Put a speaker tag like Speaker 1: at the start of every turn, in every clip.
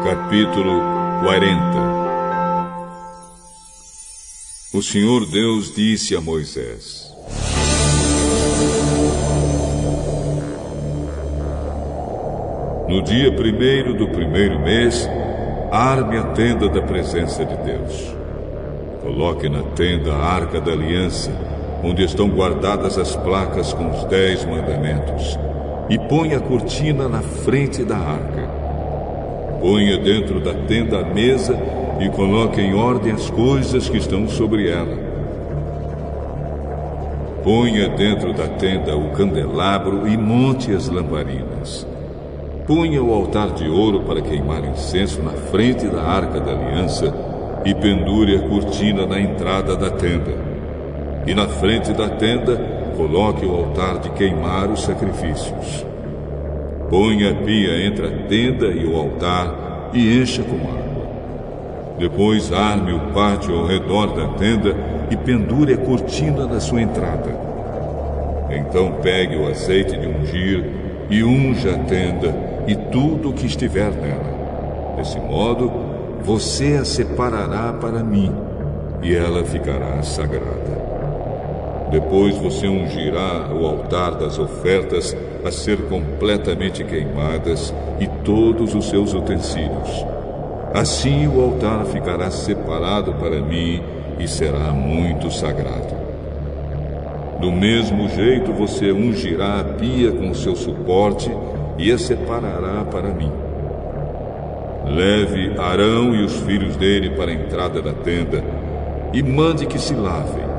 Speaker 1: Capítulo 40. O Senhor Deus disse a Moisés: No dia 1º do primeiro mês, arme a tenda da presença de Deus. Coloque na tenda a arca da aliança, onde estão guardadas as placas com os 10 mandamentos, e ponha a cortina na frente da arca. Ponha dentro da tenda a mesa e coloque em ordem as coisas que estão sobre ela. Ponha dentro da tenda o candelabro e monte as lamparinas. Ponha o altar de ouro para queimar incenso na frente da arca da aliança e pendure a cortina na entrada da tenda. E na frente da tenda, coloque o altar de queimar os sacrifícios. Ponha a pia entre a tenda e o altar e encha com água. Depois arme o pátio ao redor da tenda e pendure a cortina na sua entrada. Então pegue o azeite de ungir e unja a tenda e tudo o que estiver nela. Desse modo, você a separará para mim e ela ficará sagrada. Depois você ungirá o altar das ofertas a ser completamente queimadas e todos os seus utensílios. Assim o altar ficará separado para mim e será muito sagrado. Do mesmo jeito você ungirá a pia com seu suporte e a separará para mim. Leve Arão e os filhos dele para a entrada da tenda e mande que se lavem.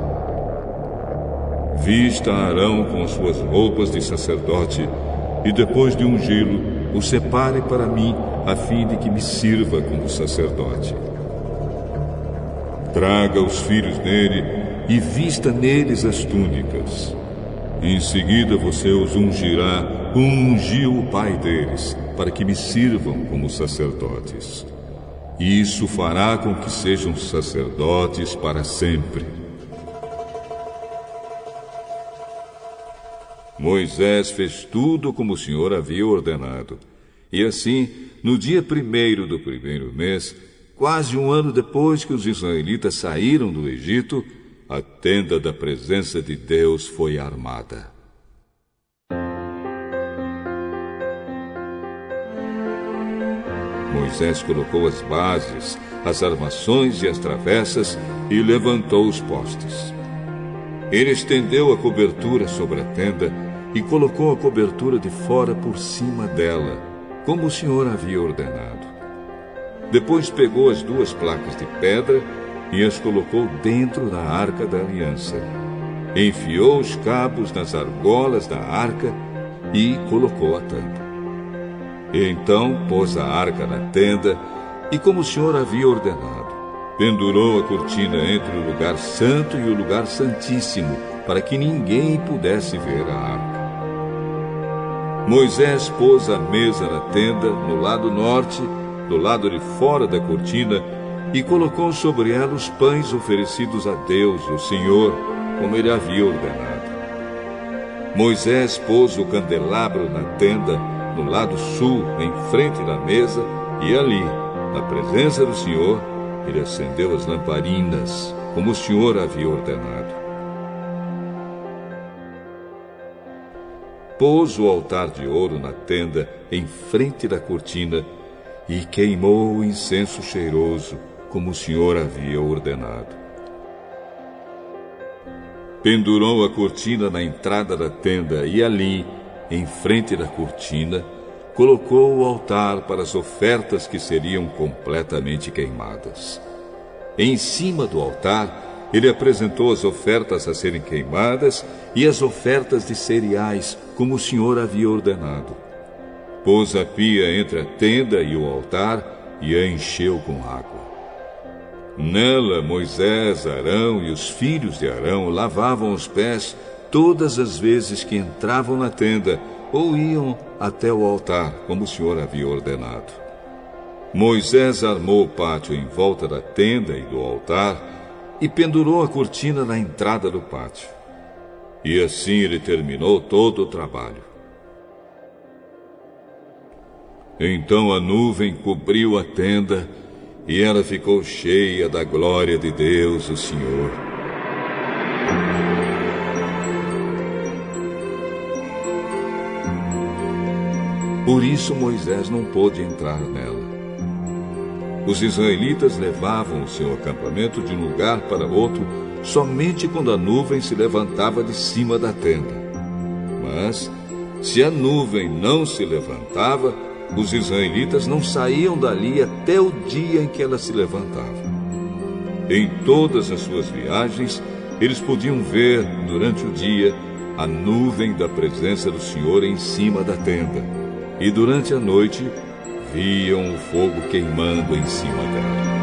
Speaker 1: Vista Arão com as suas roupas de sacerdote e depois de ungí-lo, o separe para mim, a fim de que me sirva como sacerdote. Traga os filhos dele e vista neles as túnicas. Em seguida você os ungirá como ungiu o pai deles, para que me sirvam como sacerdotes. Isso fará com que sejam sacerdotes para sempre. Moisés fez tudo como o Senhor havia ordenado. E assim, no dia 1º do primeiro mês, quase um ano depois que os israelitas saíram do Egito, a tenda da presença de Deus foi armada. Moisés colocou as bases, as armações e as travessas e levantou os postes. Ele estendeu a cobertura sobre a tenda e colocou a cobertura de fora por cima dela, como o Senhor havia ordenado. Depois pegou as 2 placas de pedra e as colocou dentro da arca da aliança. Enfiou os cabos nas argolas da arca e colocou a tampa. Então pôs a arca na tenda e, como o Senhor havia ordenado, pendurou a cortina entre o lugar santo e o lugar santíssimo, para que ninguém pudesse ver a arca. Moisés pôs a mesa na tenda, no lado norte, do lado de fora da cortina, e colocou sobre ela os pães oferecidos a Deus, o Senhor, como ele havia ordenado. Moisés pôs o candelabro na tenda, no lado sul, em frente da mesa, e ali, na presença do Senhor, ele acendeu as lamparinas, como o Senhor havia ordenado. Pôs o altar de ouro na tenda, em frente da cortina, e queimou o incenso cheiroso, como o Senhor havia ordenado. Pendurou a cortina na entrada da tenda, e ali, em frente da cortina, colocou o altar para as ofertas que seriam completamente queimadas. Em cima do altar, ele apresentou as ofertas a serem queimadas e as ofertas de cereais, como o Senhor havia ordenado. Pôs a pia entre a tenda e o altar e a encheu com água. Nela, Moisés, Arão e os filhos de Arão lavavam os pés todas as vezes que entravam na tenda ou iam até o altar, como o Senhor havia ordenado. Moisés armou o pátio em volta da tenda e do altar e pendurou a cortina na entrada do pátio. E assim ele terminou todo o trabalho. Então a nuvem cobriu a tenda e ela ficou cheia da glória de Deus, o Senhor. Por isso Moisés não pôde entrar nela. Os israelitas levavam o seu acampamento de um lugar para outro somente quando a nuvem se levantava de cima da tenda. Mas, se a nuvem não se levantava, os israelitas não saíam dali até o dia em que ela se levantava. Em todas as suas viagens, eles podiam ver, durante o dia, a nuvem da presença do Senhor em cima da tenda. E durante a noite, viam o fogo queimando em cima dela.